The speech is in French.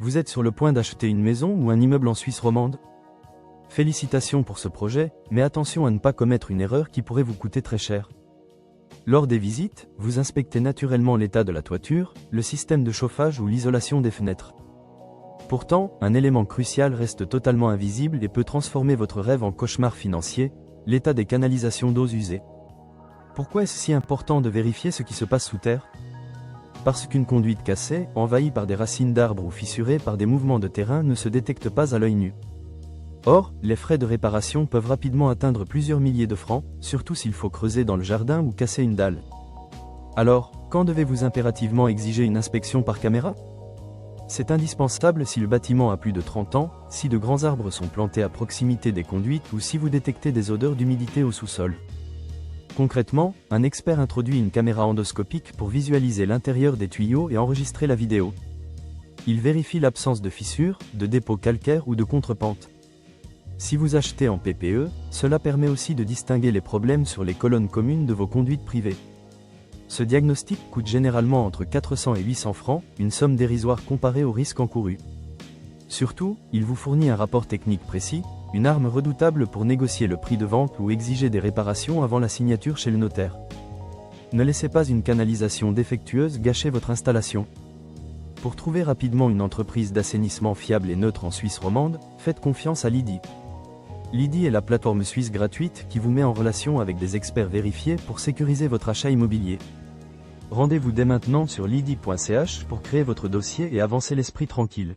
Vous êtes sur le point d'acheter une maison ou un immeuble en Suisse romande? Félicitations pour ce projet, mais attention à ne pas commettre une erreur qui pourrait vous coûter très cher. Lors des visites, vous inspectez naturellement l'état de la toiture, le système de chauffage ou l'isolation des fenêtres. Pourtant, un élément crucial reste totalement invisible et peut transformer votre rêve en cauchemar financier, l'état des canalisations d'eaux usées. Pourquoi est-ce si important de vérifier ce qui se passe sous terre? Parce qu'une conduite cassée, envahie par des racines d'arbres ou fissurée par des mouvements de terrain ne se détecte pas à l'œil nu. Or, les frais de réparation peuvent rapidement atteindre plusieurs milliers de francs, surtout s'il faut creuser dans le jardin ou casser une dalle. Alors, quand devez-vous impérativement exiger une inspection par caméra? C'est indispensable si le bâtiment a plus de 30 ans, si de grands arbres sont plantés à proximité des conduites ou si vous détectez des odeurs d'humidité au sous-sol. Concrètement, un expert introduit une caméra endoscopique pour visualiser l'intérieur des tuyaux et enregistrer la vidéo. Il vérifie l'absence de fissures, de dépôts calcaires ou de contrepentes. Si vous achetez en PPE, cela permet aussi de distinguer les problèmes sur les colonnes communes de vos conduites privées. Ce diagnostic coûte généralement entre 400 et 800 francs, une somme dérisoire comparée au risque encouru. Surtout, il vous fournit un rapport technique précis, une arme redoutable pour négocier le prix de vente ou exiger des réparations avant la signature chez le notaire. Ne laissez pas une canalisation défectueuse gâcher votre installation. Pour trouver rapidement une entreprise d'assainissement fiable et neutre en Suisse romande, faites confiance à Lydie. Lydie est la plateforme suisse gratuite qui vous met en relation avec des experts vérifiés pour sécuriser votre achat immobilier. Rendez-vous dès maintenant sur lydie.ch pour créer votre dossier et avancer l'esprit tranquille.